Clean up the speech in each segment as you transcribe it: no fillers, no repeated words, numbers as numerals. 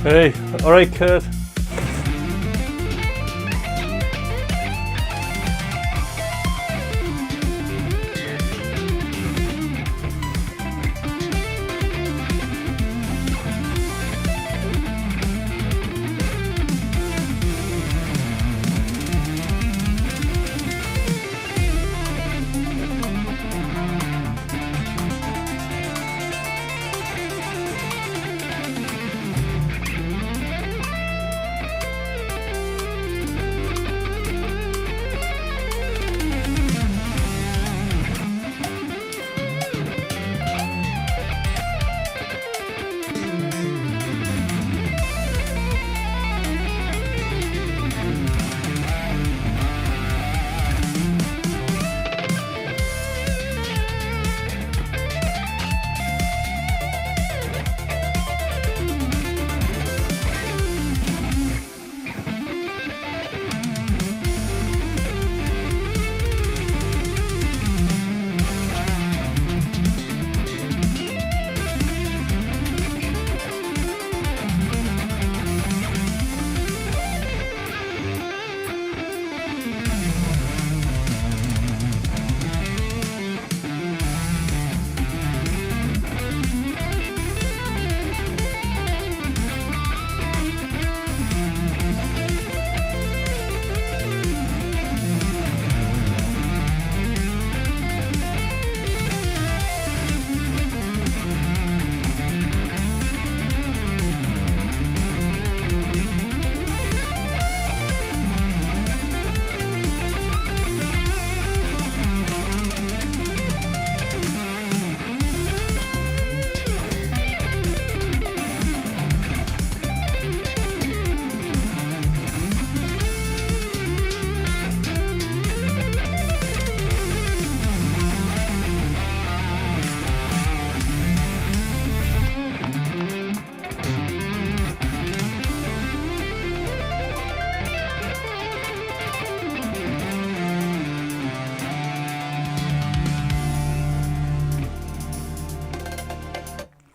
Hey, alright, Kurt.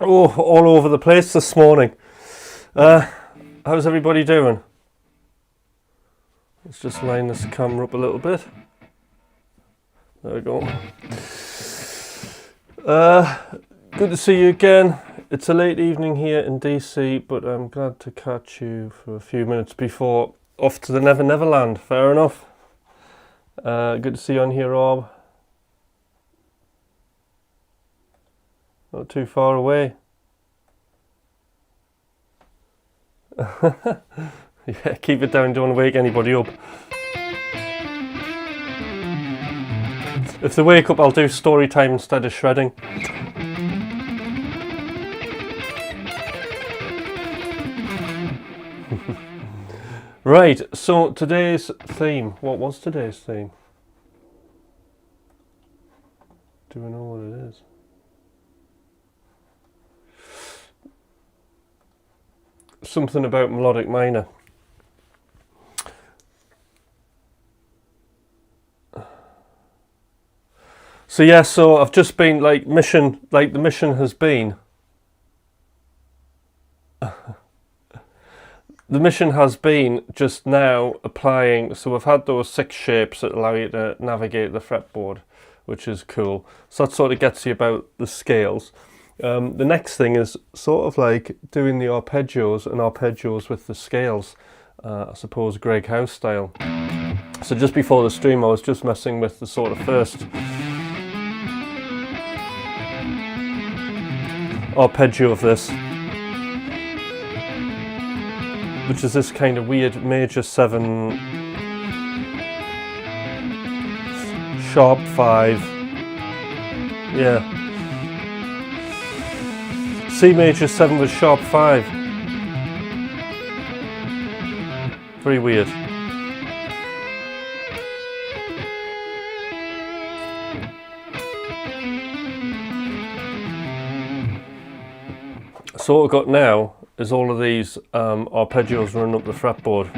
Oh, all over the place this morning. How's everybody doing? Let's just line this camera up a little bit. There we go. Good to see you again. It's a late evening here in DC, but I'm glad to catch you for a few minutes before off to the Never Never Land. Fair enough. Good to see you on here, Rob. Not too far away. Yeah, keep it down, don't want to wake anybody up. If they wake up, I'll do story time instead of shredding. Right, so today's theme. What was today's theme? Do we know what it is? Something about melodic minor. So yeah, so I've just been the mission has been the mission has been just now applying, so we've had those 6 shapes that allow you to navigate the fretboard, which is cool. So that sort of gets you about the scales. The next thing is sort of like doing the arpeggios with the scales, I suppose Greg House style. So just before the stream I was just messing with the sort of first arpeggio of this, which is this kind of weird major 7 sharp 5, yeah, C major 7 with sharp 5. Very weird. So what we've got now is all of these arpeggios running up the fretboard.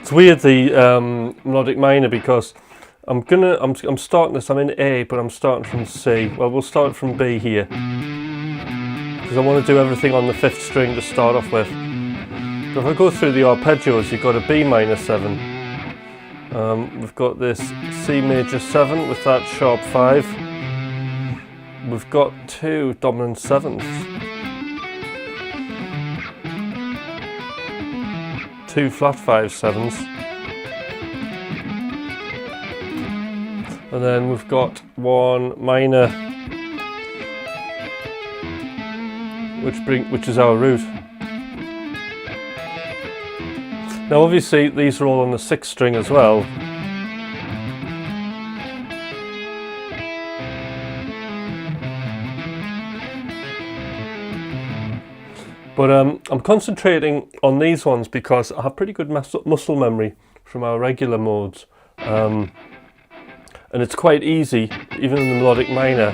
It's weird, the melodic minor, because I'm starting this. I'm in A, but I'm starting from C. Well, we'll start from B here, because I want to do everything on the 5th string to start off with. But if I go through the arpeggios, you've got a B minor 7. We've got this C major 7 with that sharp 5. We've got 2 dominant 7s. 2 flat 5/7s, and then we've got 1 minor, which is our root. Now obviously these are all on the 6th string as well. But I'm concentrating on these ones because I have pretty good muscle memory from our regular modes. And it's quite easy, even in the melodic minor,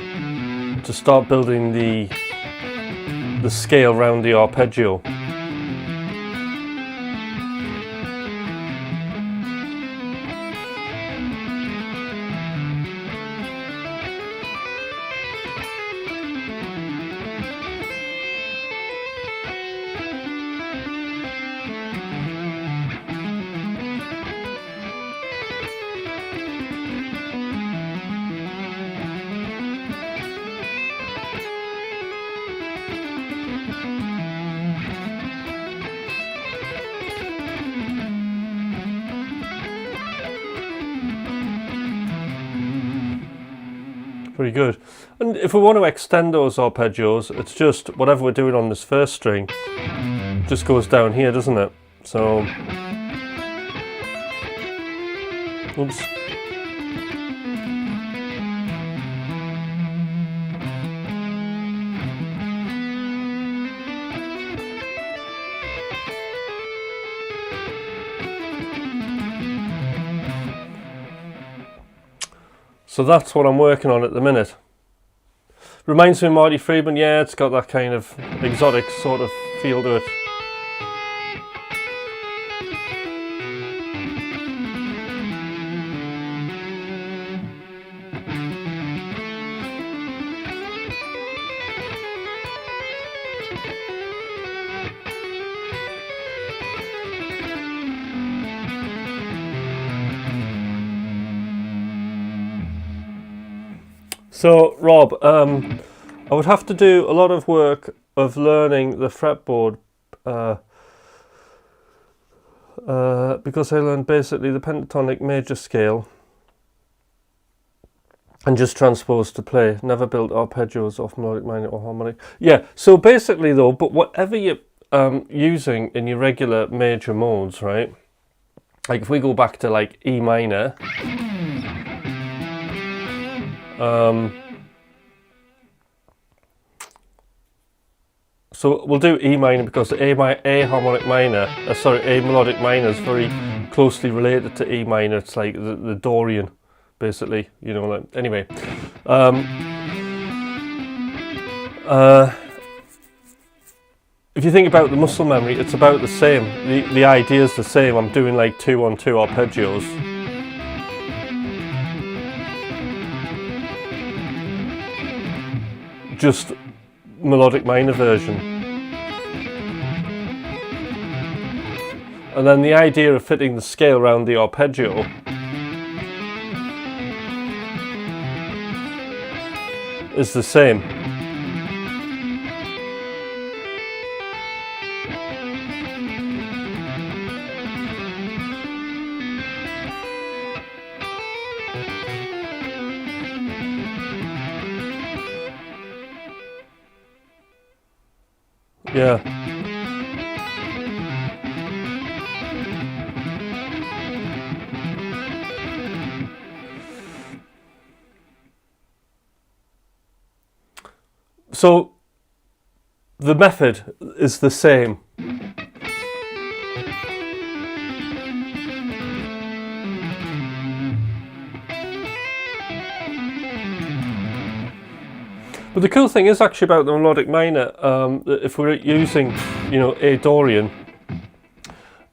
to start building the scale around the arpeggio. Pretty good. And if we want to extend those arpeggios, it's just whatever we're doing on this 1st string just goes down here, doesn't it? So, oops. So that's what I'm working on at the minute. Reminds me of Marty Friedman. Yeah, it's got that kind of exotic sort of feel to it. So, Rob, I would have to do a lot of work of learning the fretboard because I learned basically the pentatonic major scale and just transposed to play. Never built arpeggios off melodic minor or harmonic. Yeah, so basically though, but whatever you're using in your regular major modes, right? Like if we go back to like E minor, so we'll do E minor because A harmonic minor, A melodic minor is very closely related to E minor. It's like the Dorian, basically, you know. Like, anyway, if you think about the muscle memory, it's about the same. The idea is the same. I'm doing like 2-on-2 arpeggios. Just melodic minor version. And then the idea of fitting the scale around the arpeggio is the same. Yeah. So the method is the same. But the cool thing is actually about the melodic minor, that if we're using, you know, A Dorian,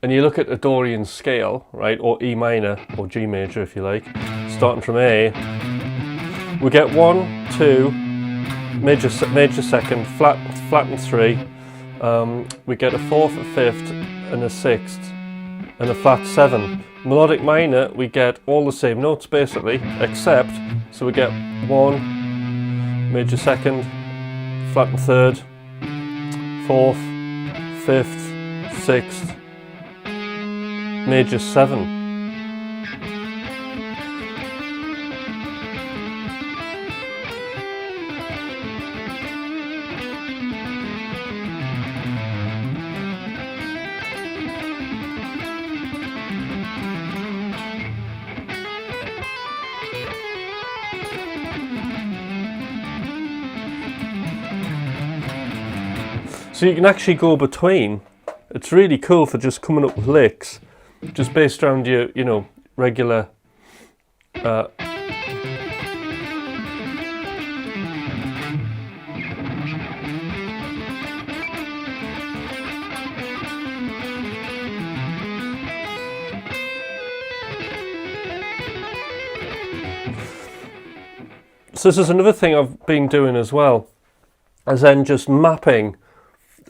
and you look at a Dorian scale, right, or E minor, or G major if you like, starting from A, we get 1, 2, major second, flat and 3, we get a 4th, a 5th, and a 6th, and a flat 7. Melodic minor, we get all the same notes basically, except, so we get 1, major second, flat and 3rd, 4th, 5th, 6th, major 7. So you can actually go between. It's really cool for just coming up with licks, just based around your, you know, regular So this is another thing I've been doing as well, as then just mapping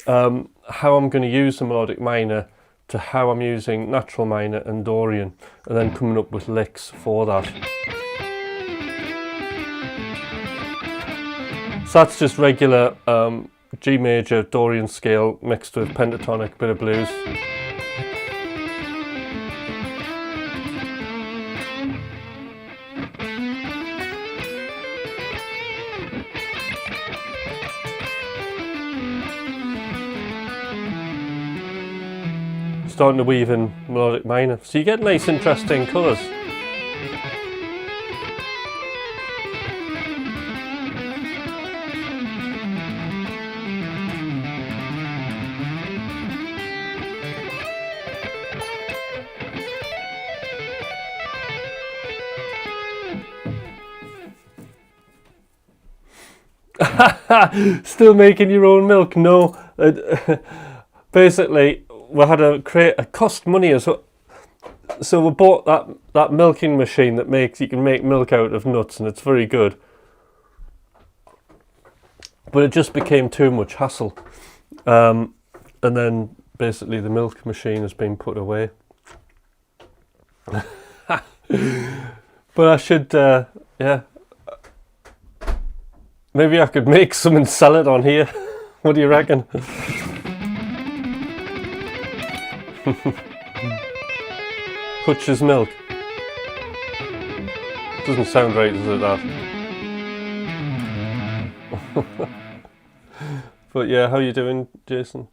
how I'm going to use the melodic minor to how I'm using natural minor and Dorian, and then coming up with licks for that. So that's just regular G major Dorian scale mixed with pentatonic, bit of blues. Starting to weave in melodic minor, so you get nice interesting colours. Still making your own milk? No. Basically, we had to create a cost money as well. So we bought that milking machine that you can make milk out of nuts, and it's very good. But it just became too much hassle. And then basically the milk machine has been put away. But I should, yeah. Maybe I could make some and sell it on here. What do you reckon? Hutch's milk. Doesn't sound right, does it, that? But yeah, how you doing, Jason?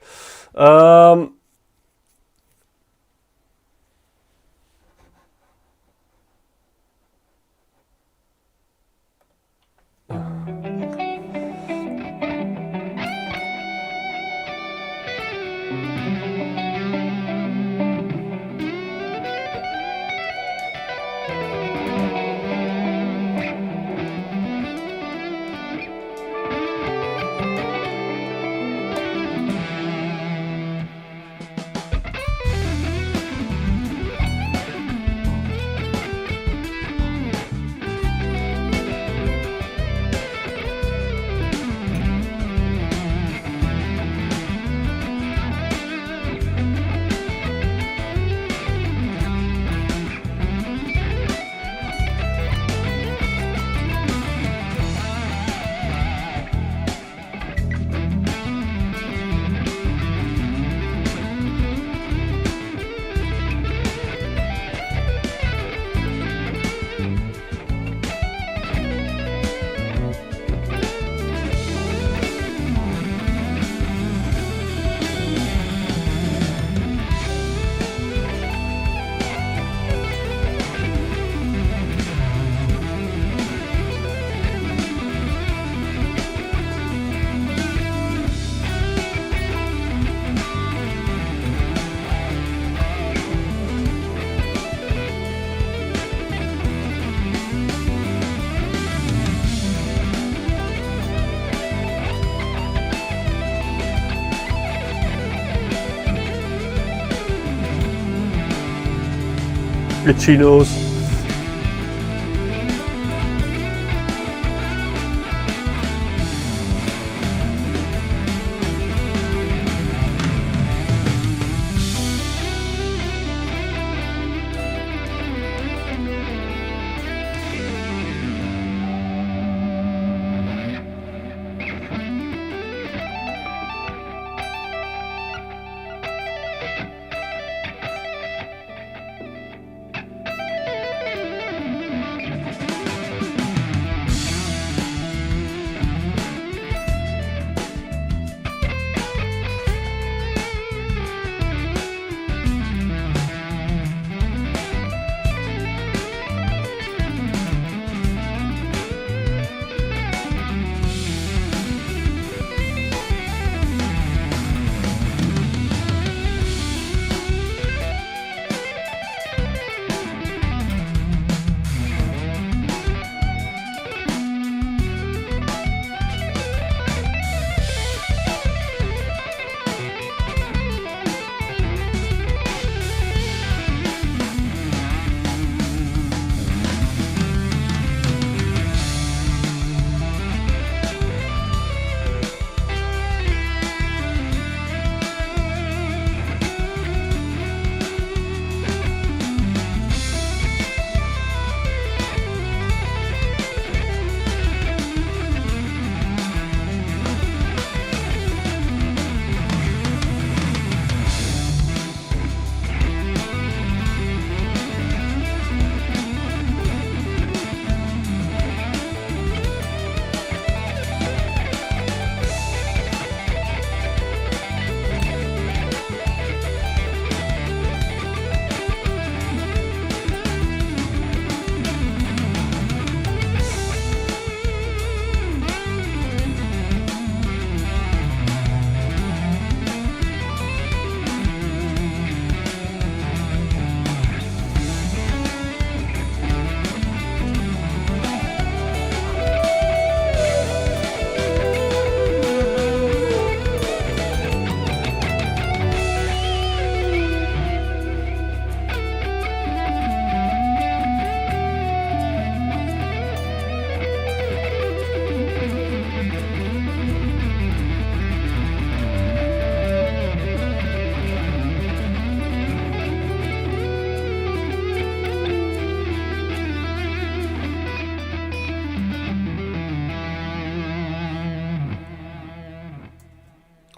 itchy nose.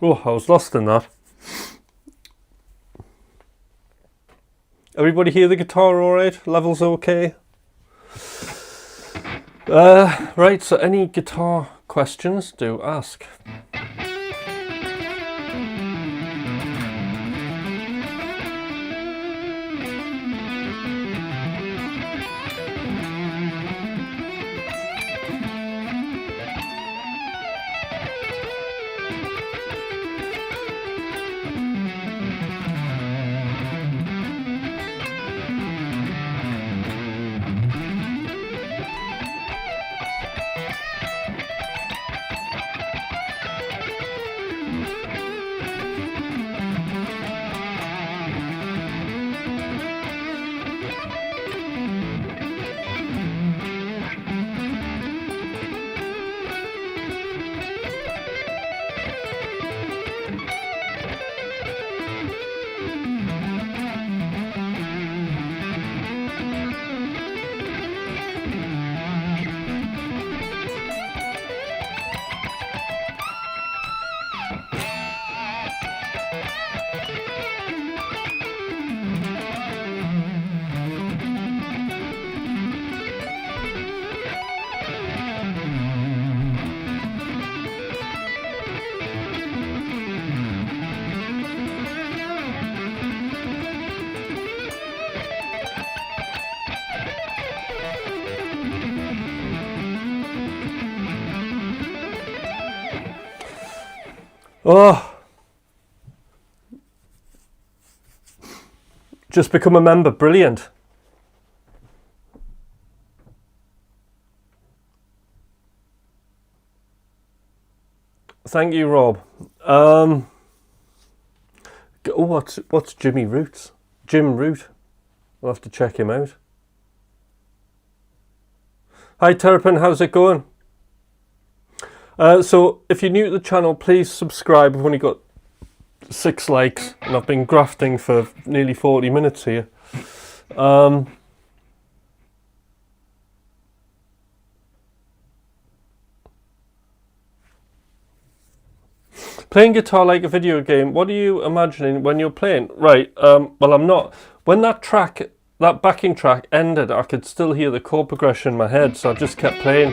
Oh, I was lost in that. Everybody hear the guitar all right? Levels okay? Right, so any guitar questions, do ask. Oh, just become a member, brilliant. Thank you, Rob. What's Jimmy Roots? Jim Root. I'll have to check him out. Hi Terrapin, how's it going? So if you're new to the channel, please subscribe. I've only got 6 likes and I've been grafting for nearly 40 minutes here. Playing guitar like a video game, what are you imagining when you're playing? Right, well I'm not. When that backing track ended, I could still hear the chord progression in my head, so I just kept playing.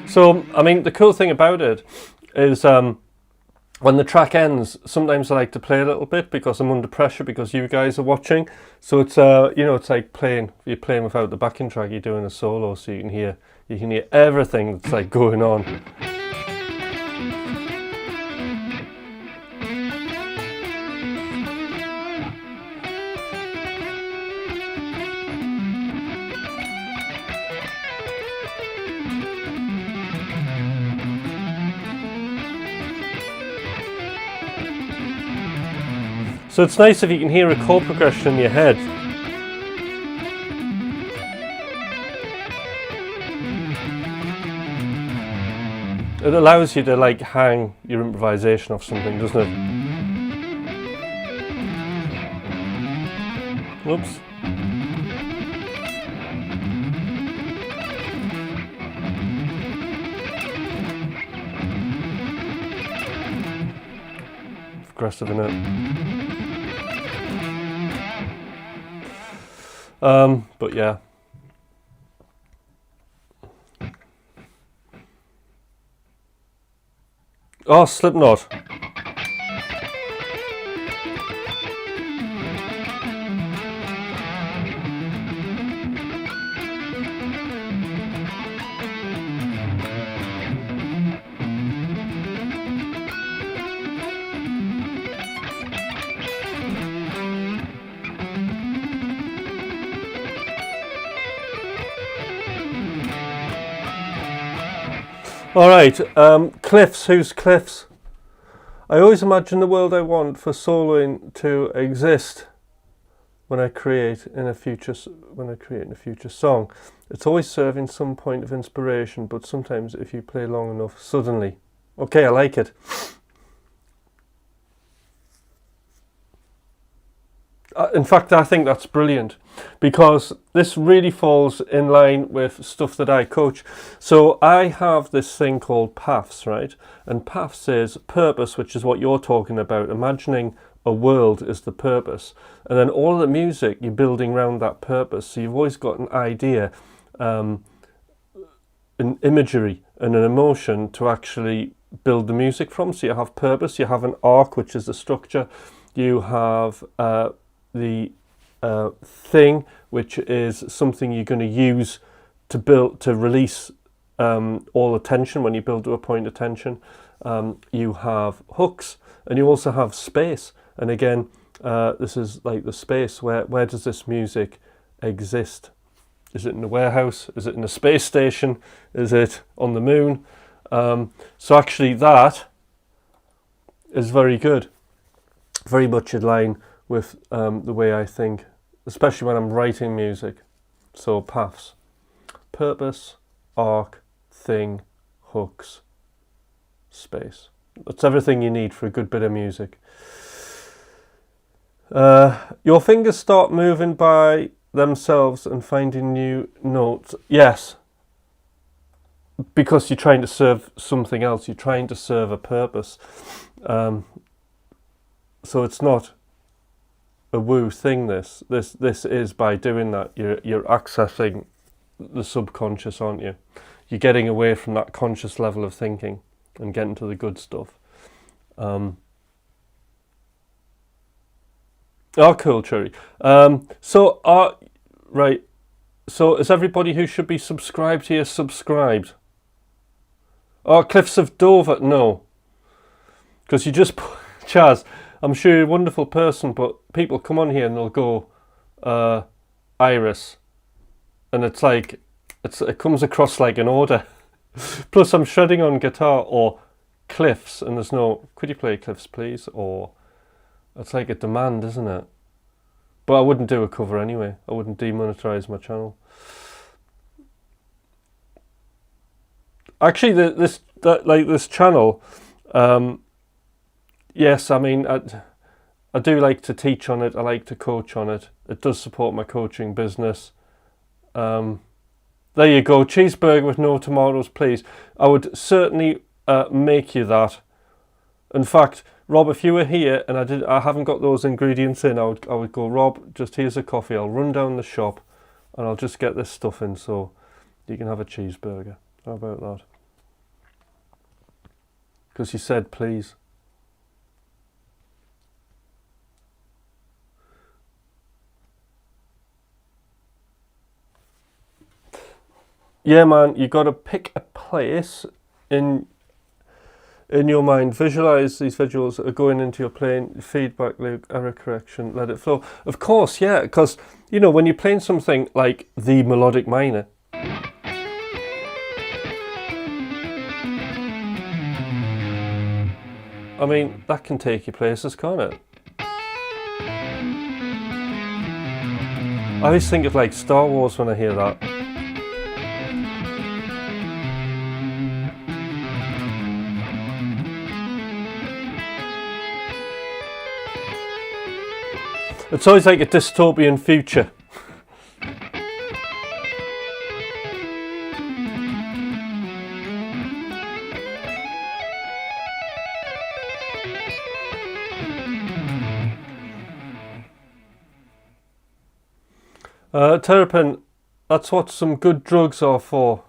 So, I mean, the cool thing about it is when the track ends, sometimes I like to play a little bit because I'm under pressure because you guys are watching. So it's you know, it's like you're playing without the backing track, you're doing a solo, so you can hear everything that's like going on. So it's nice if you can hear a chord progression in your head. It allows you to like hang your improvisation off something, doesn't it? Whoops. Aggressive, innit? But yeah. Oh, Slipknot. Alright, Cliffs, who's Cliffs? I always imagine the world I want for soloing to exist when I create in a future song. It's always serving some point of inspiration, but sometimes if you play long enough, suddenly. Okay, I like it. In fact, I think that's brilliant because this really falls in line with stuff that I coach. So I have this thing called paths, right? And paths is purpose, which is what you're talking about. Imagining a world is the purpose. And then all of the music you're building around that purpose. So you've always got an idea, an imagery and an emotion to actually build the music from. So you have purpose, you have an arc, which is the structure. You have the thing, which is something you're going to use to release all the tension when you build to a point of tension. You have hooks, and you also have space. And again, this is like the space. Where does this music exist? Is it in a warehouse? Is it in a space station? Is it on the moon? So actually that is very good. Very much in line with the way I think, especially when I'm writing music. So paths, purpose, arc, thing, hooks, space. That's everything you need for a good bit of music. Your fingers start moving by themselves and finding new notes. Yes, because you're trying to serve something else. You're trying to serve a purpose. So it's not a woo thing. This is, by doing that, you're accessing the subconscious, aren't you? You're getting away from that conscious level of thinking and getting to the good stuff. Oh, cool, Cherry. Right. So is everybody who should be subscribed here subscribed? Oh, Cliffs of Dover, no. Because you just, Chaz, I'm sure you're a wonderful person, but people come on here and they'll go, Iris, and it's like it comes across like an order. Plus I'm shredding on guitar or cliffs, and there's no, could you play cliffs please, or it's like a demand, isn't it? But I wouldn't do a cover anyway. I wouldn't demonetize my channel. Actually, this channel, yes, I mean, I do like to teach on it. I like to coach on it. It does support my coaching business. There you go. Cheeseburger with no tomatoes, please. I would certainly make you that. In fact, Rob, if you were here and I haven't got those ingredients in, I would go, Rob, just here's a coffee. I'll run down the shop and I'll just get this stuff in so you can have a cheeseburger. How about that? Because you said please. Yeah, man, you got to pick a place in your mind. Visualize these visuals are going into your playing, feedback loop, error correction, let it flow. Of course, yeah, because, you know, when you're playing something like the melodic minor, I mean, that can take you places, can't it? I always think of like Star Wars when I hear that. It's always like a dystopian future. Terrapin, that's what some good drugs are for.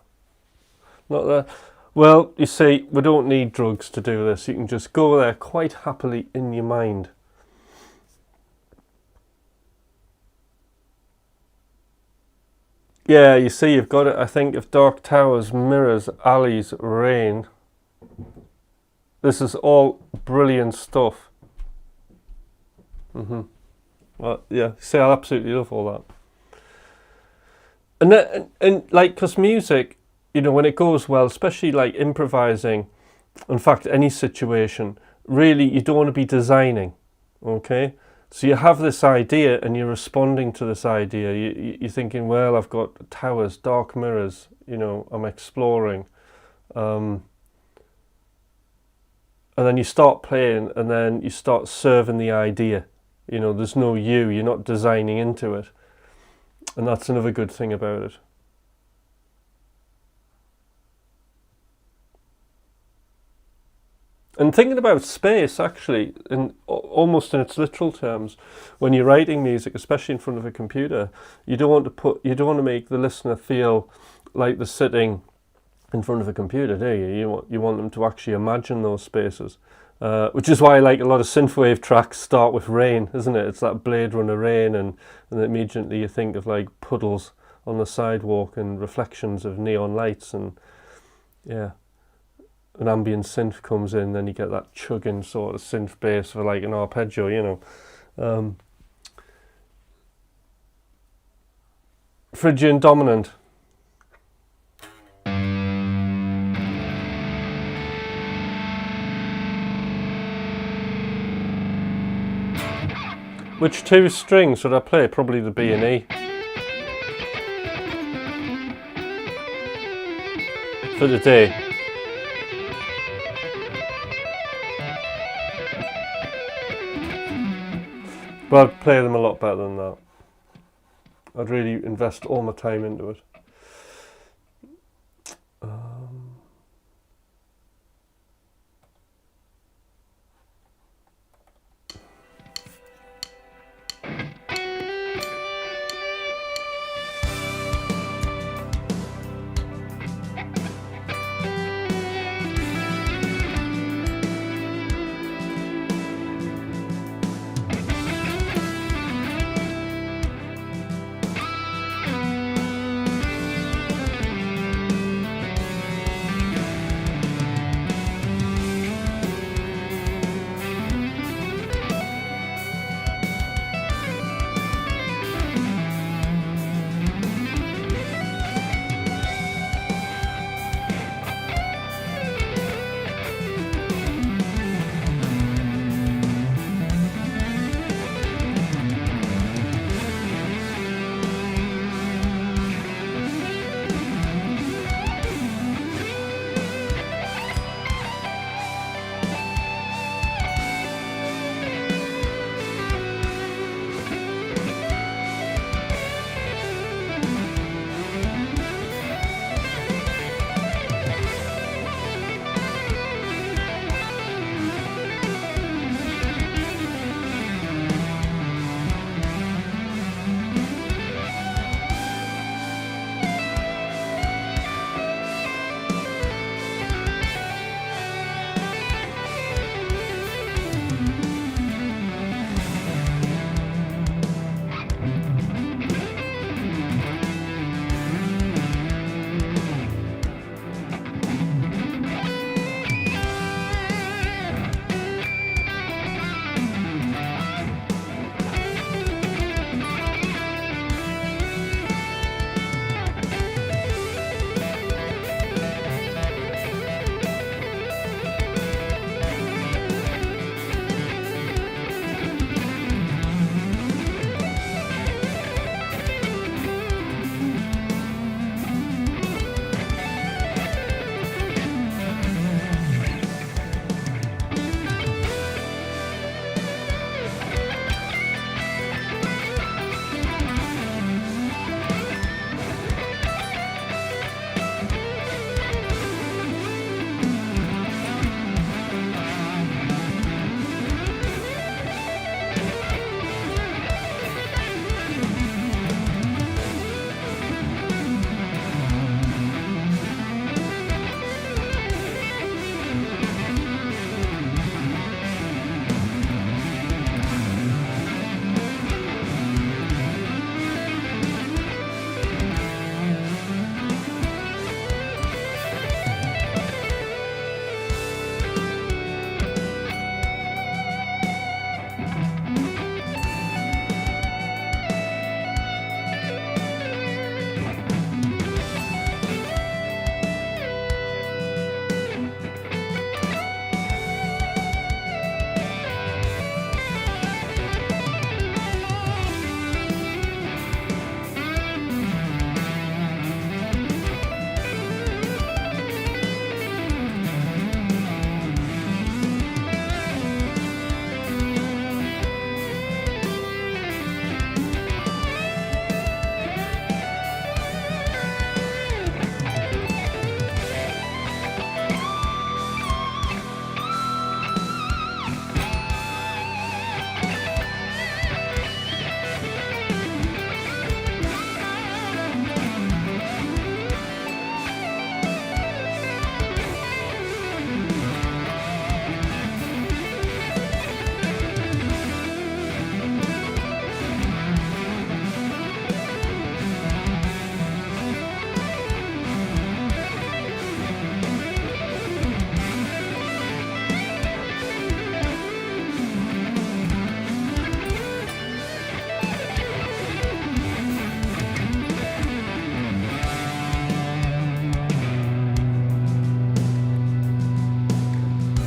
Not that. Well, you see, we don't need drugs to do this. You can just go there quite happily in your mind. Yeah, you see, you've got it. I think of Dark Towers, Mirrors, Alleys, Rain. This is all brilliant stuff. Well, yeah, see, I absolutely love all that. And like, because music, you know, when it goes well, especially like improvising, in fact, any situation, really, you don't want to be designing, okay? So you have this idea and you're responding to this idea. You're thinking, well, I've got towers, dark mirrors, you know, I'm exploring. And then you start playing and then you start serving the idea. You know, there's no you're not designing into it. And that's another good thing about it. And thinking about space, actually, almost in its literal terms, when you're writing music, especially in front of a computer, you don't want to make the listener feel like they're sitting in front of a computer, do you? You want them to actually imagine those spaces, which is why, like, a lot of synthwave tracks start with rain, isn't it? It's that Blade Runner rain, and immediately you think of like puddles on the sidewalk and reflections of neon lights, and yeah. An ambient synth comes in, then you get that chugging sort of synth bass for like an arpeggio, you know. Phrygian dominant. Which two strings should I play? Probably the B and E. For the day. But I'd play them a lot better than that. I'd really invest all my time into it.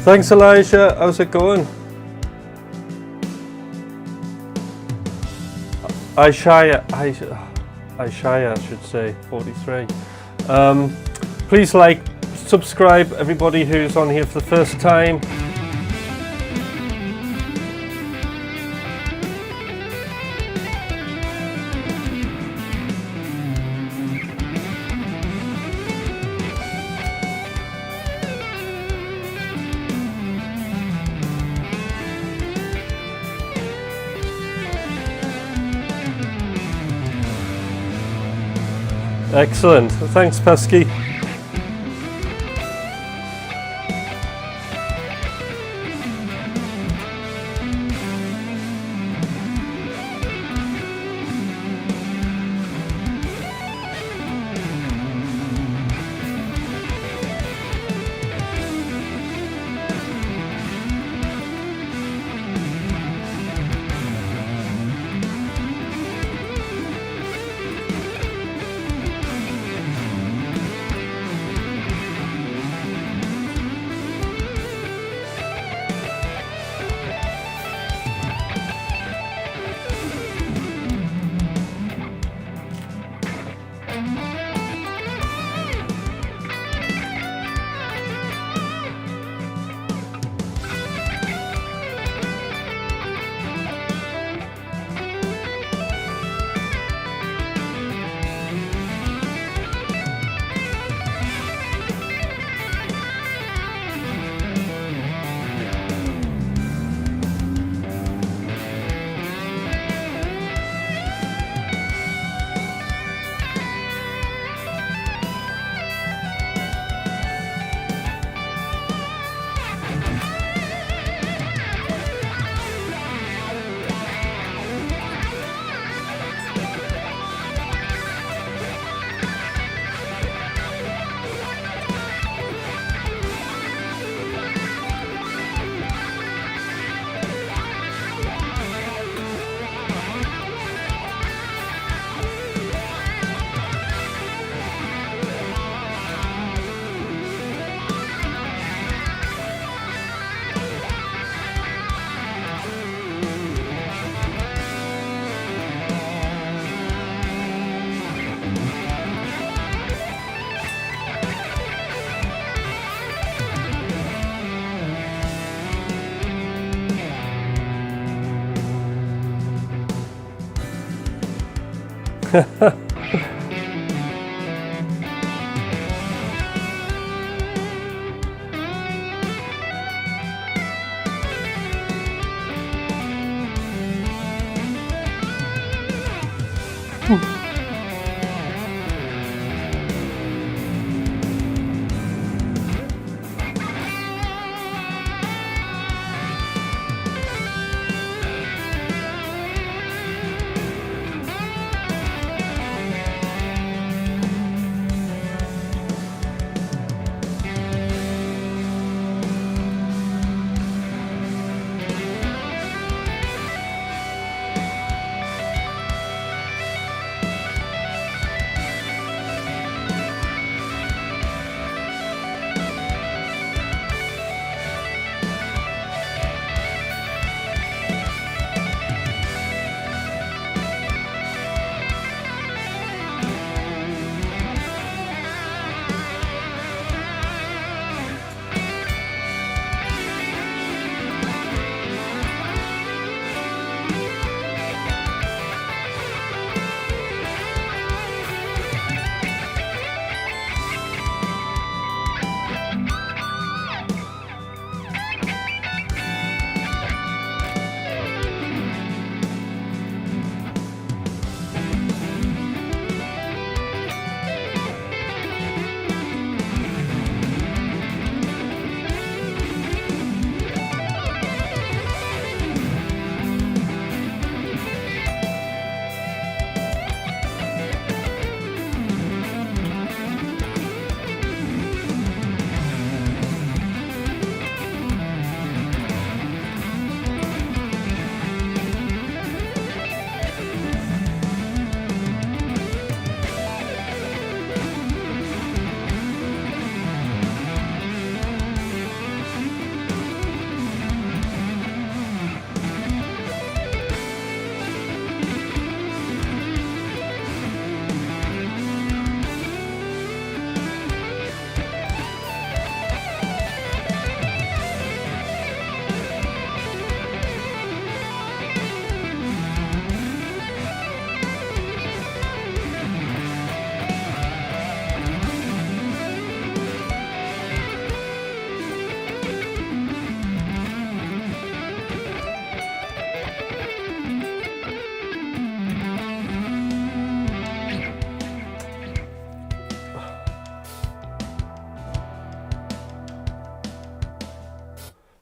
Thanks, Elijah. How's it going? Aishaya, I should say, 43. Please like, subscribe, everybody who's on here for the first time. Excellent. Thanks, Pesky.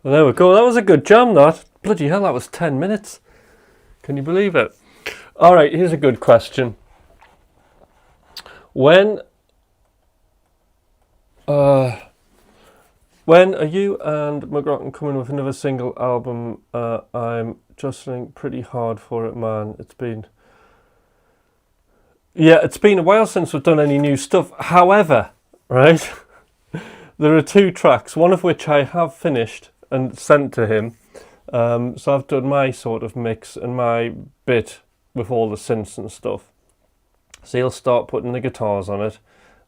Well, there we go. That was a good jam, that. Bloody hell, that was 10 minutes. Can you believe it? All right, here's a good question. When are you and McGracken coming with another single album? I'm jostling pretty hard for it, man. It's been a while since we've done any new stuff. However, right, there are 2 tracks, one of which I have finished and sent to him. So I've done my sort of mix and my bit with all the synths and stuff. So he'll start putting the guitars on it.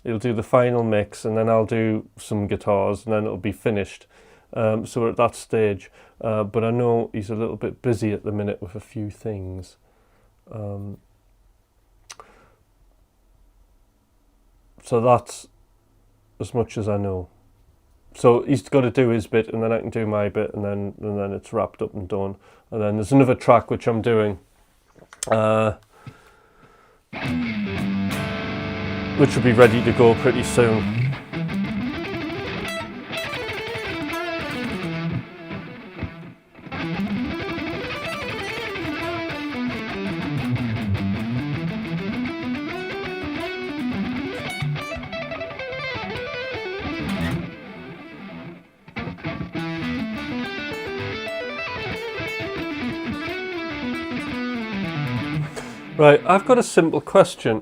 He'll do the final mix, and then I'll do some guitars, and then it'll be finished. So we're at that stage. But I know he's a little bit busy at the minute with a few things. So that's as much as I know. So he's got to do his bit, and then I can do my bit, and then it's wrapped up and done. And then there's another track which I'm doing, which will be ready to go pretty soon. Right, I've got a simple question.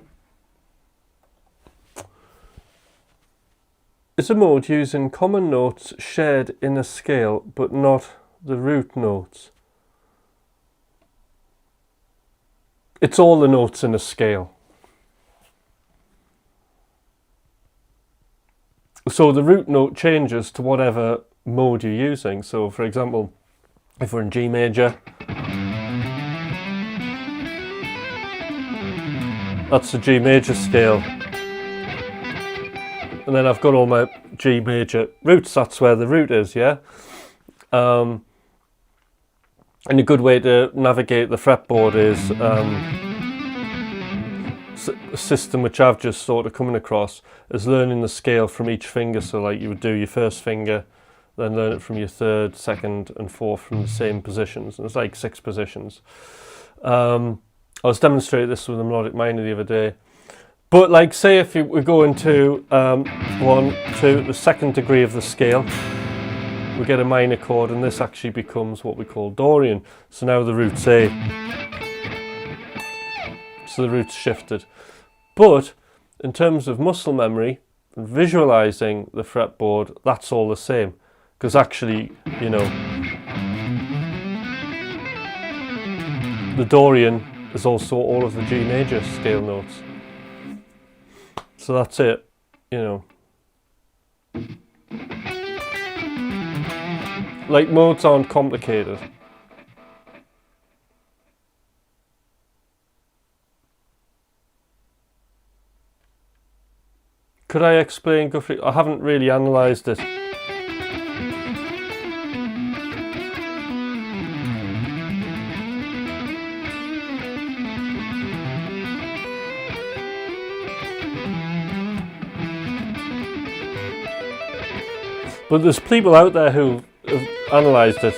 Is a mode using common notes shared in a scale but not the root notes? It's all the notes in a scale. So the root note changes to whatever mode you're using. So for example, if we're in G major, that's the G major scale. And then I've got all my G major roots, that's where the root is, yeah? And a good way to navigate the fretboard is a system which I've just sort of coming across is learning the scale from each finger. So like you would do your first finger, then learn it from your third, second and fourth from the same positions. And it's like 6 positions. I was demonstrating this with a melodic minor the other day. But like say if we go into 1, 2, the second degree of the scale, we get a minor chord, and this actually becomes what we call Dorian. So now the root's A. So the root's shifted. But in terms of muscle memory, visualizing the fretboard, that's all the same. Because actually, you know, the Dorian is also all of the G major scale notes. So that's it, you know. Like modes aren't complicated. Could I explain Guthrie? I haven't really analysed it. But there's people out there who have analysed it,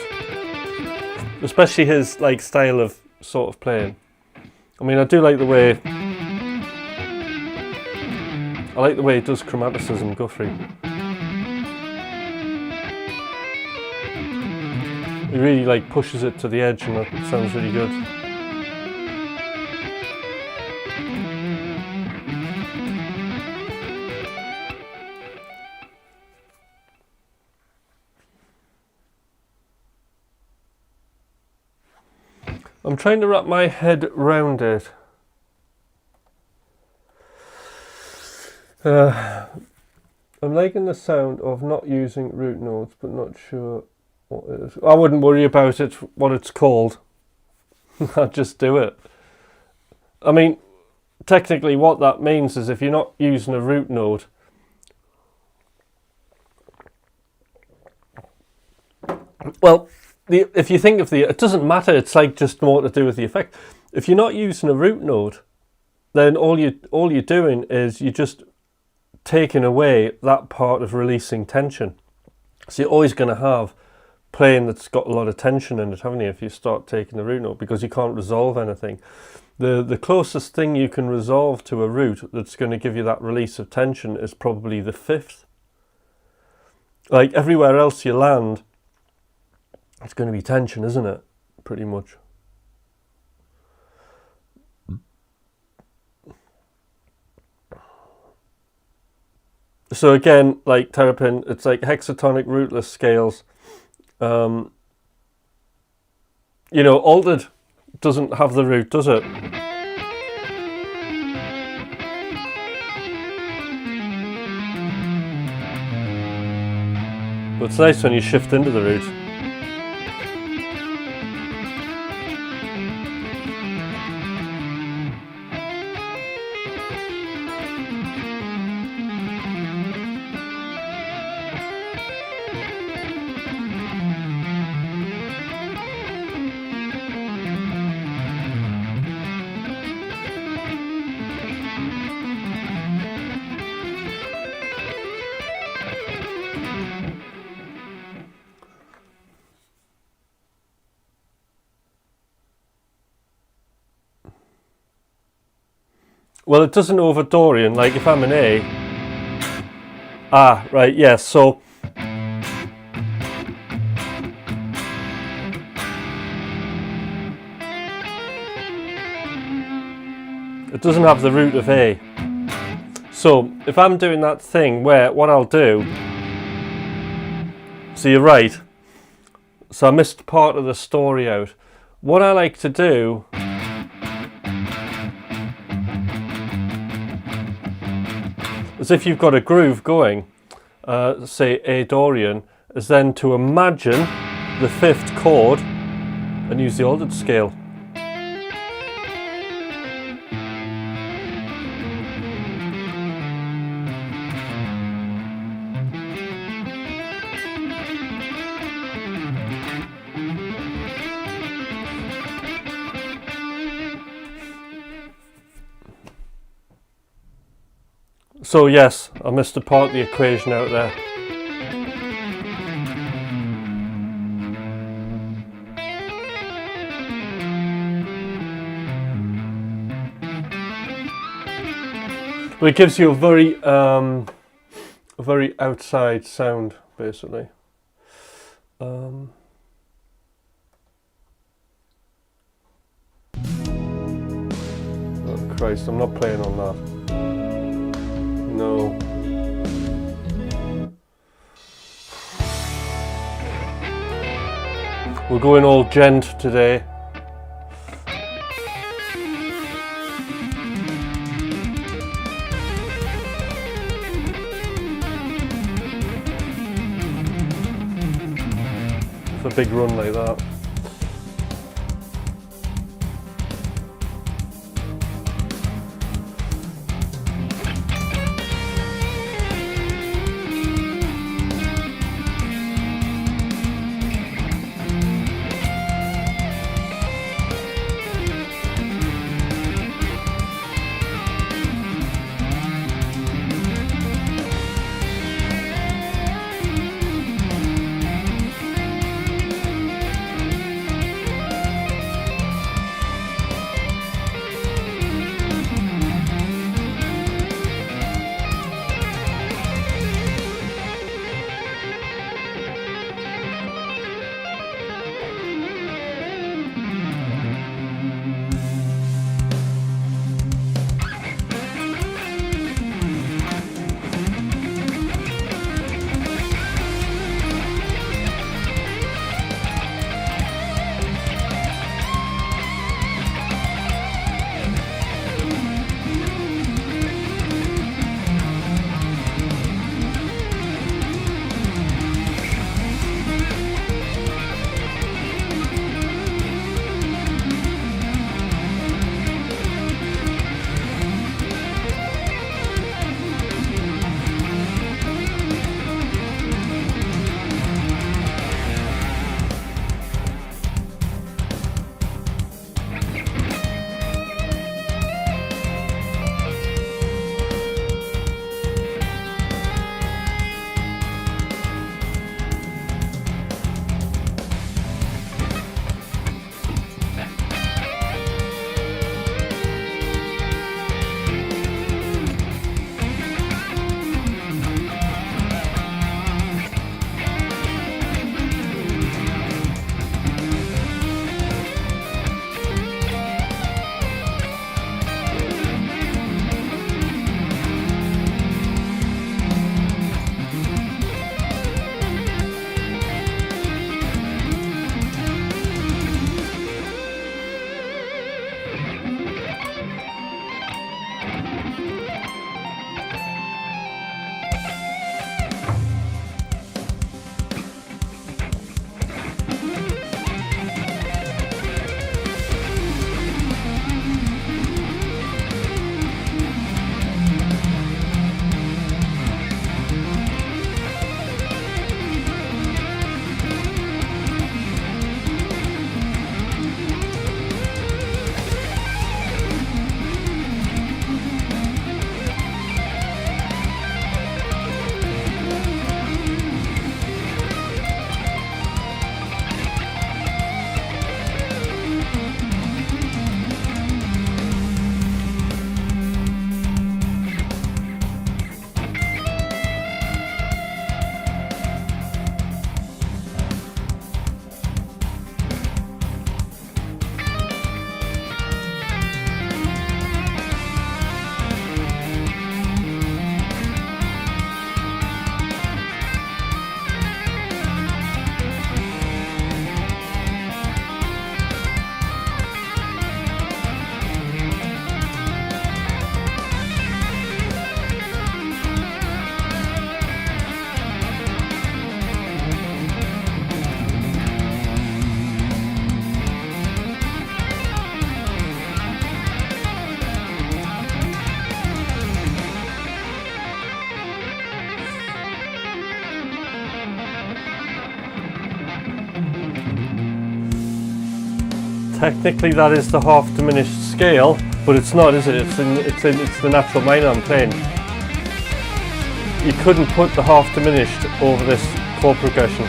especially his like style of sort of playing. I mean, I do like the way he does chromaticism, Guthrie. He really like pushes it to the edge, and that sounds really good. I'm trying to wrap my head round it. I'm liking the sound of not using root notes, but not sure what it is. I wouldn't worry about it, what it's called. I'd just do it. I mean, technically what that means is if you're not using a root note, well, if you think of it doesn't matter, it's like just more to do with the effect. If you're not using a root note, then all you're doing is you're just taking away that part of releasing tension. So you're always going to have playing that's got a lot of tension in it, haven't you, if you start taking the root note, because you can't resolve anything. The closest thing you can resolve to a root that's going to give you that release of tension is probably the fifth. Like everywhere else you land, it's going to be tension, isn't it? Pretty much. So again, like terrapin, it's like hexatonic rootless scales. You know, altered doesn't have the root, does it? But it's nice when you shift into the root. Well, it doesn't over Dorian, like if I'm an A. Ah, right, yes, so it doesn't have the root of A. So if I'm doing that thing where what I'll do, so you're right, so I missed part of the story out. What I like to do is, if you've got a groove going, say A Dorian, is then to imagine the fifth chord and use the altered scale. So yes, I missed a part of the equation out there. But it gives you a very outside sound, basically. Oh Christ, I'm not playing on that. No. We're going all gent today. With a big run like that. technically that is the half diminished scale, but it's not, is it? It's the natural minor I'm playing. You couldn't put the half diminished over this chord progression.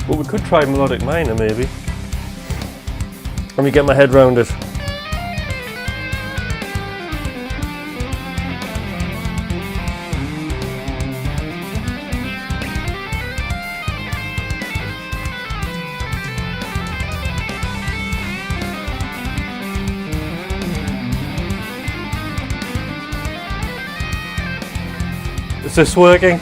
But we could try melodic minor maybe. Let me get my head round it. Is this working?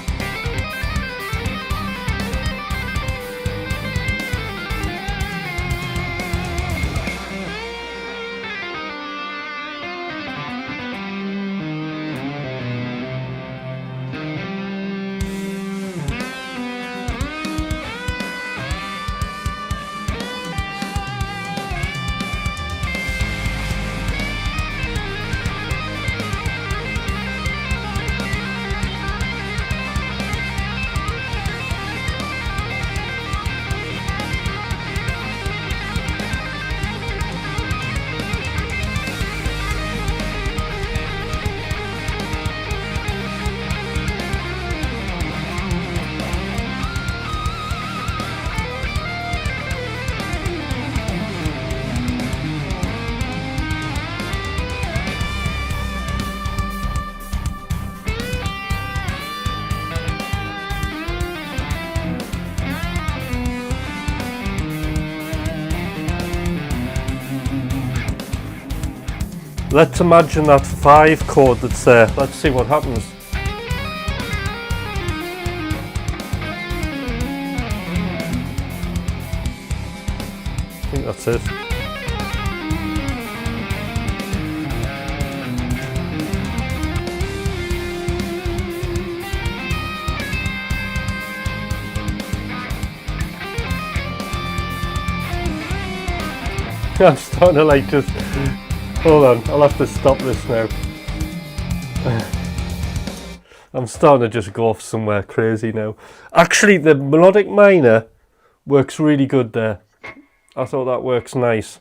Let's imagine that 5 chord that's there. Let's see what happens. I think that's it. I'm starting to like just... Hold on, I'll have to stop this now. I'm starting to just go off somewhere crazy now. Actually, the melodic minor works really good there. I thought that works nice.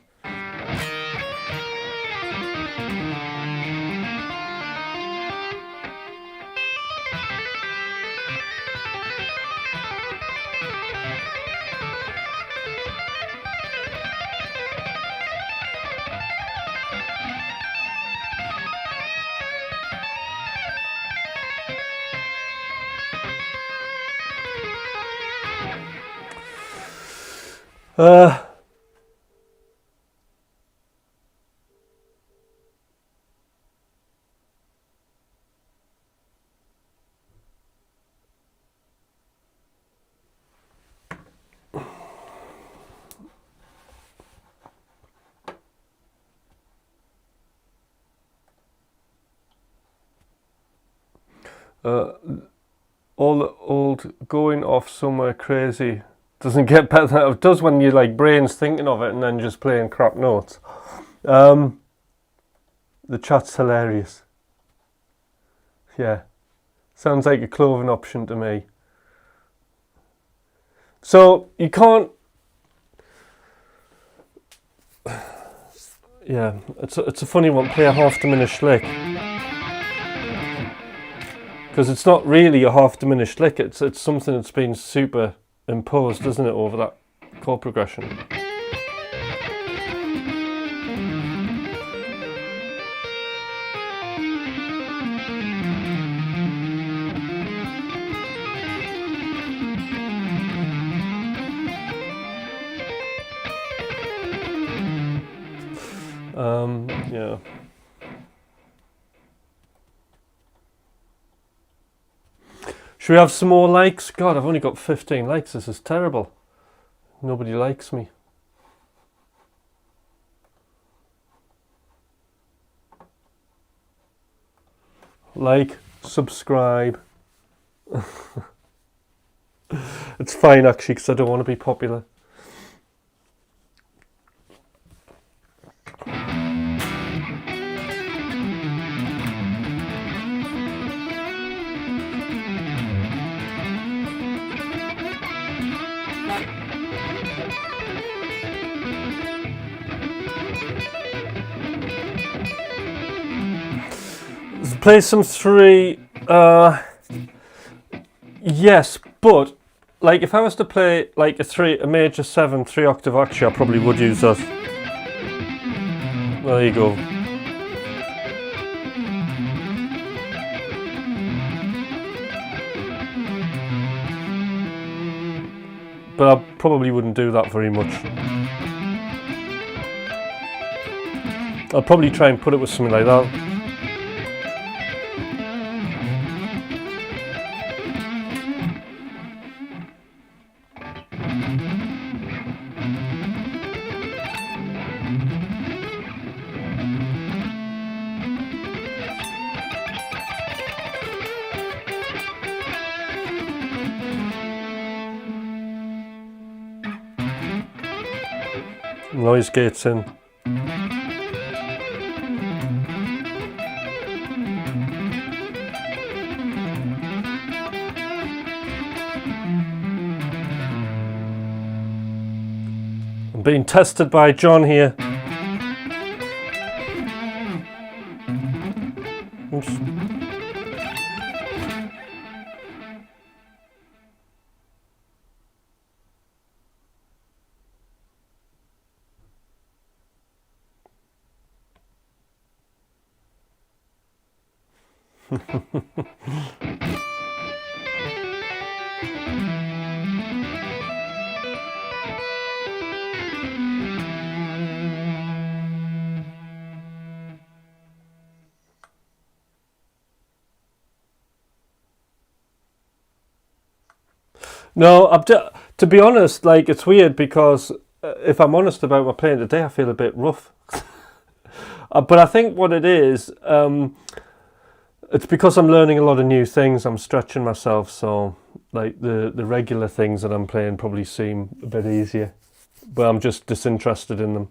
All the old going off somewhere crazy doesn't get better than it does when your like brain's thinking of it and then just playing crap notes. The chat's hilarious. Yeah, sounds like a clothing option to me. So you can't. Yeah, it's a funny one. Play a half diminished lick. Because it's not really a half diminished lick, it's something that's been superimposed, isn't it, over that chord progression. Yeah. Should we have some more likes? God, I've only got 15 likes. This is terrible. Nobody likes me. Like, subscribe. It's fine actually, because I don't want to be popular. Let's play some 3. Yes, but like if I was to play like a major 7 3-octave, actually I probably would use that. There you go. But I probably wouldn't do that very much. I'll probably try and put it with something like that. Noise gates in. I'm being tested by John here. Oops. No, to be honest, like it's weird because if I'm honest about my playing today, I feel a bit rough. But I think what it is, it's because I'm learning a lot of new things. I'm stretching myself, so like the regular things that I'm playing probably seem a bit easier, but I'm just disinterested in them.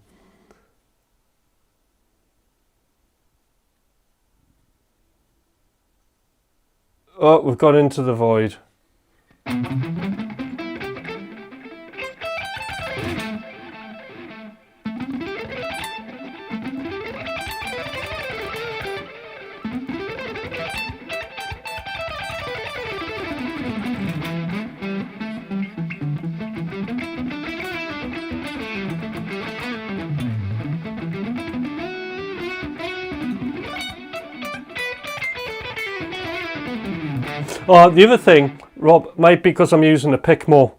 Oh, we've got into the void. Oh, the other thing, Rob, might be because I'm using a pick more.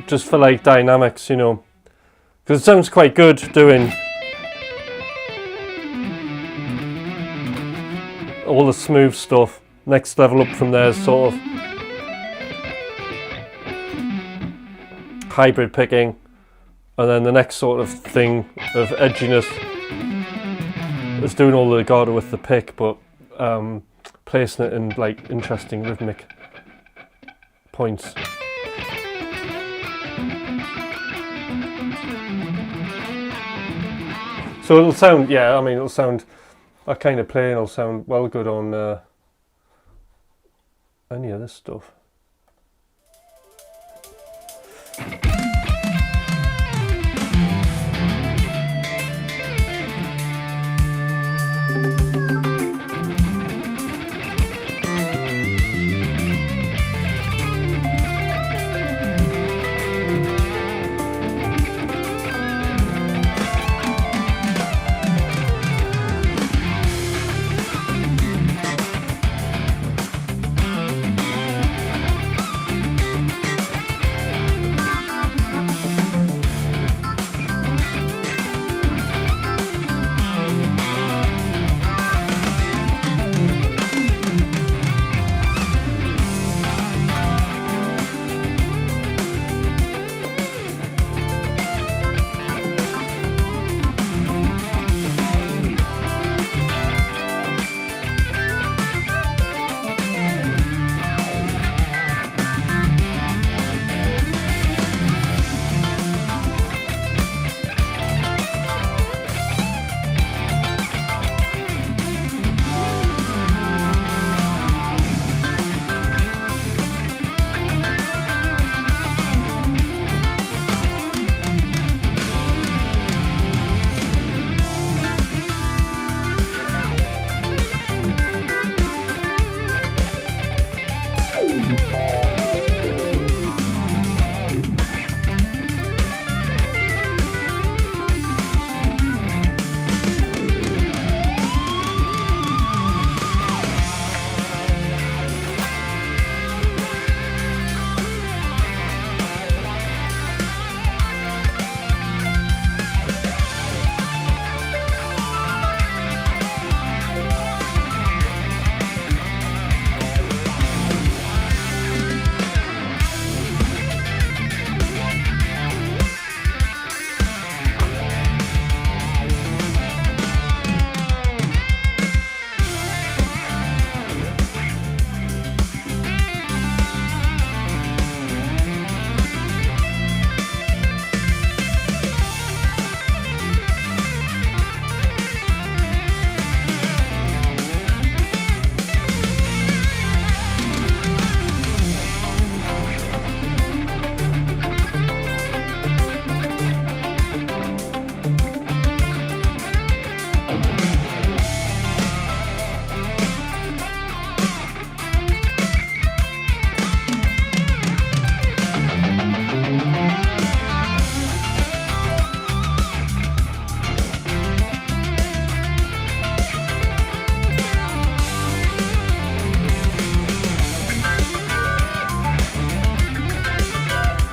Just for like dynamics, you know. Because it sounds quite good doing all the smooth stuff. Next level up from there is sort of hybrid picking. And then the next sort of thing of edginess is doing all the legato with the pick, but placing it in like interesting rhythmic points. So it'll sound, yeah, I mean, it'll sound, that kind of playing will sound well good on any of this stuff.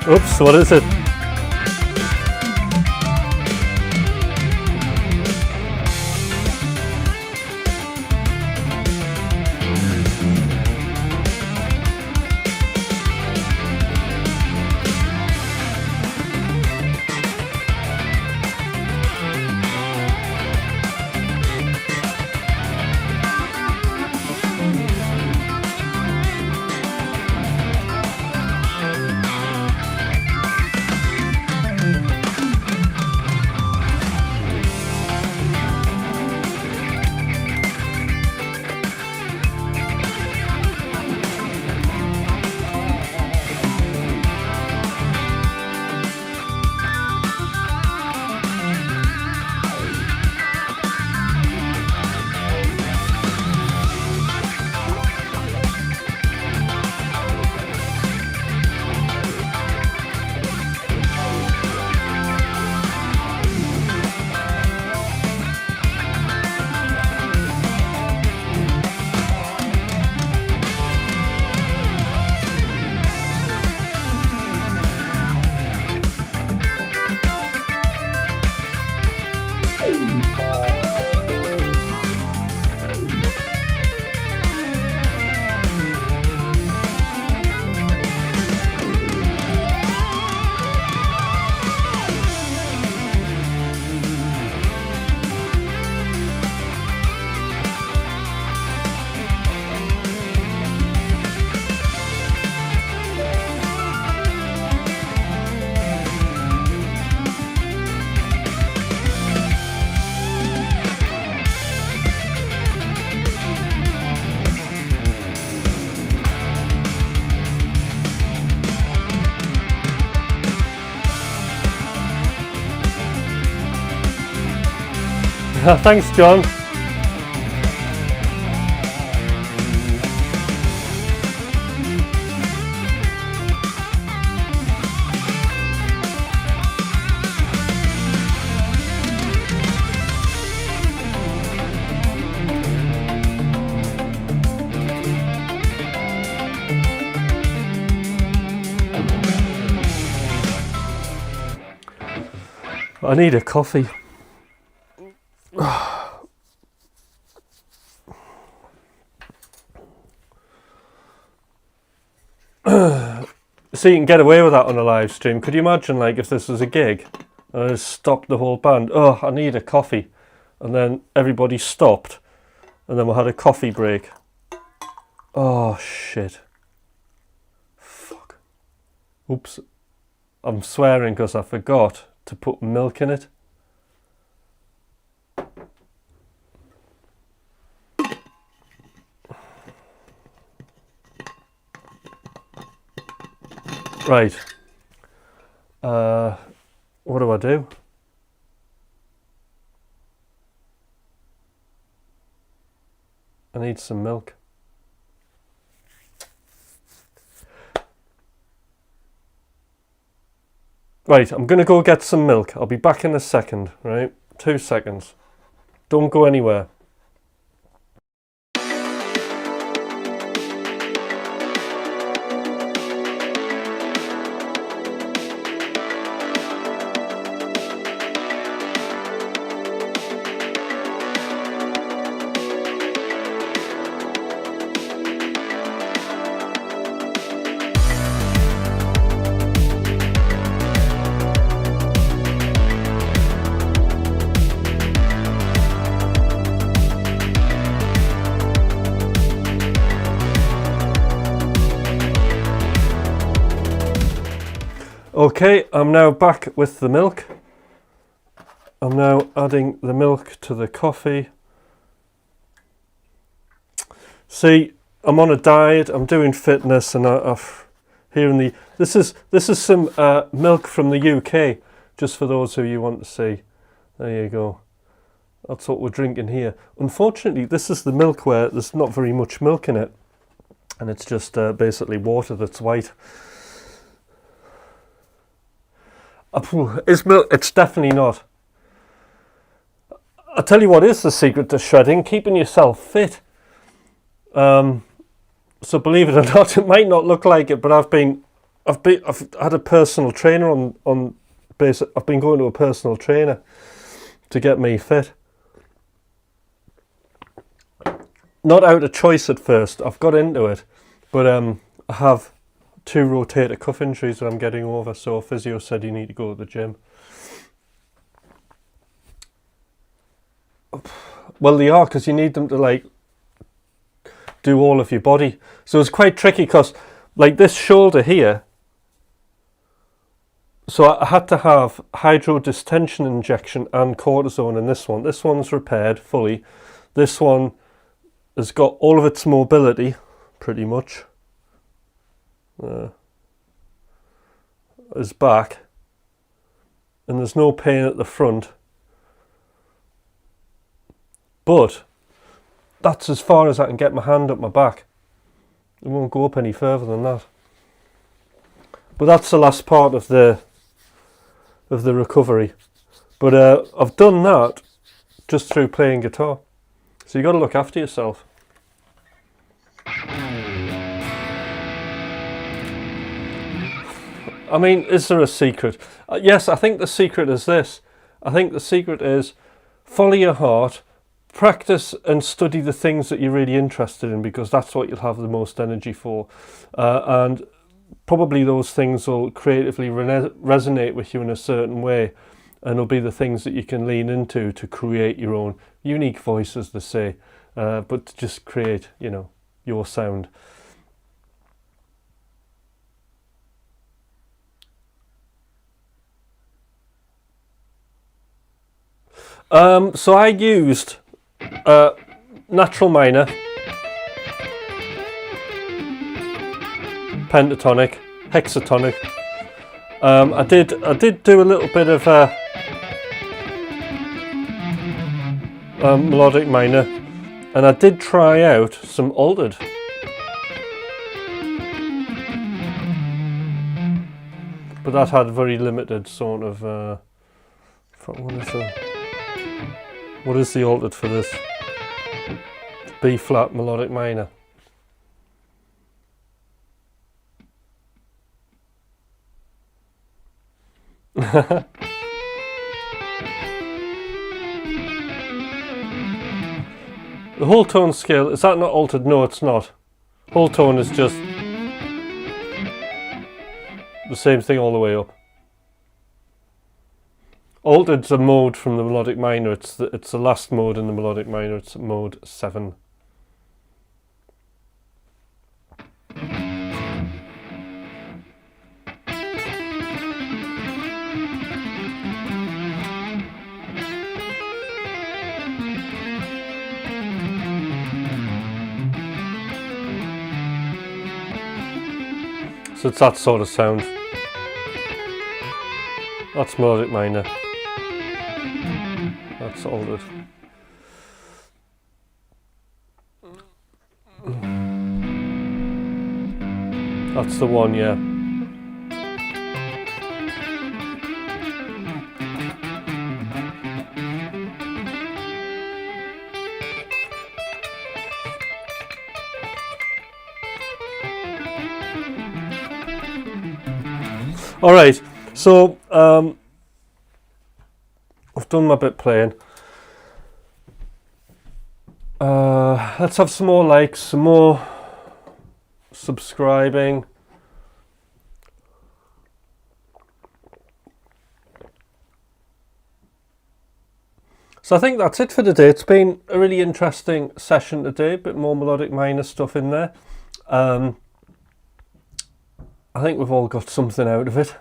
Oops, what is it? Thanks, John. I need a coffee. So you can get away with that on a live stream. Could you imagine, like, if this was a gig and I just stopped the whole band? Oh, I need a coffee. And then everybody stopped and then we had a coffee break. Oh, shit. Fuck. Oops. I'm swearing because I forgot to put milk in it. Right. What do I do? I need some milk. Right, I'm going to go get some milk. I'll be back in a second, right? 2 seconds. Don't go anywhere. Okay, I'm now back with the milk. I'm now adding the milk to the coffee. See, I'm on a diet, I'm doing fitness, and I've here in the this is some milk from the UK, just for those of you who want to see. There you go. That's what we're drinking here. Unfortunately, this is the milk where there's not very much milk in it, and it's just basically water that's white. Is milk? It's definitely not. I'll tell you what is the secret to shredding: keeping yourself fit. So believe it or not, it might not look like it, but I've been I've had a personal trainer on base. I've been going to a personal trainer to get me fit. Not out of choice at first. I've got into it, but I have 2 rotator cuff injuries that I'm getting over. So physio said you need to go to the gym. Well, they are, because you need them to like do all of your body. So it's quite tricky because like this shoulder here. So I had to have hydrodistension injection and cortisone in this one. This one's repaired fully. This one has got all of its mobility, pretty much. Is back. And there's no pain at the front. But that's as far as I can get my hand up my back. It won't go up any further than that. But that's the last part of the recovery. But I've done that just through playing guitar. So you got to look after yourself. I mean, is there a secret? Yes, I think the secret is this. I think the secret is follow your heart, practice and study the things that you're really interested in, because that's what you'll have the most energy for. And probably those things will creatively resonate with you in a certain way, and it'll be the things that you can lean into to create your own unique voice, as they say, but to just create, you know, your sound. So I used natural minor, pentatonic, hexatonic. I did do a little bit of melodic minor, and I did try out some altered. But that had very limited sort of what is the altered for this? B flat melodic minor. The whole tone scale, is that not altered? No, it's not. Whole tone is just the same thing all the way up. Altered's a mode from the melodic minor. It's the last mode in the melodic minor. It's mode 7. So it's that sort of sound. That's melodic minor. That's altered. That's the one, yeah. All right, so I've done my bit playing. Let's have some more likes, some more subscribing. So I think that's it for today. It's been a really interesting session today, a bit more melodic minor stuff in there. I think we've all got something out of it.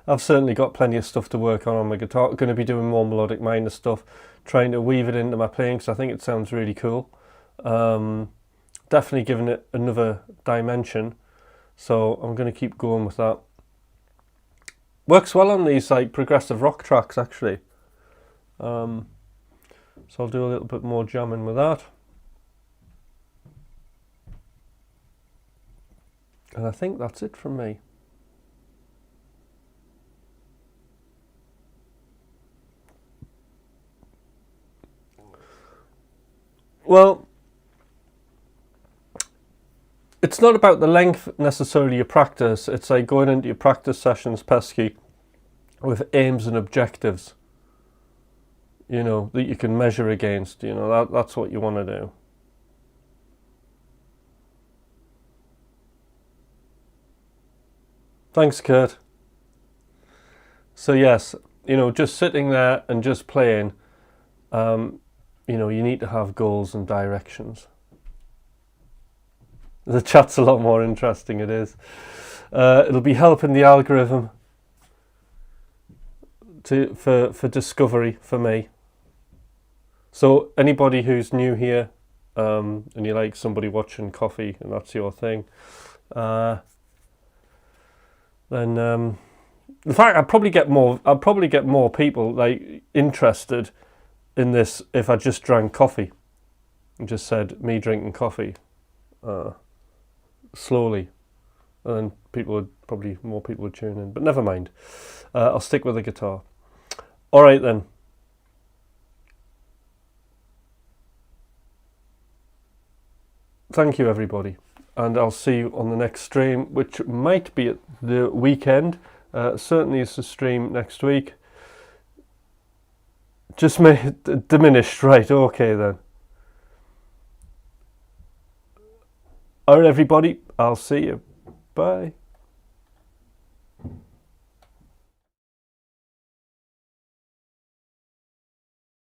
I've certainly got plenty of stuff to work on my guitar. Going to be doing more melodic minor stuff, trying to weave it into my playing, because I think it sounds really cool. Definitely giving it another dimension, so I'm going to keep going with that. Works well on these like progressive rock tracks, actually. So I'll do a little bit more jamming with that. And I think that's it from me. it's not about the length necessarily of practice. It's like going into your practice sessions, pesky, with aims and objectives, you know, that you can measure against. You know, that's what you want to do. Thanks, Kurt. So yes, you know, just sitting there and just playing, you know, you need to have goals and directions. The chat's a lot more interesting, it is. It'll be helping the algorithm for discovery for me. So anybody who's new here, and you like somebody watching coffee and that's your thing, then in fact I'd probably get more people like interested in this if I just drank coffee and just said me drinking coffee slowly, and then more people would tune in, but never mind. I'll stick with the guitar. All right then. Thank you, everybody, and I'll see you on the next stream, which might be at the weekend. Certainly it's a stream next week. Just diminished, right? Okay then. All right, everybody, I'll see you. Bye.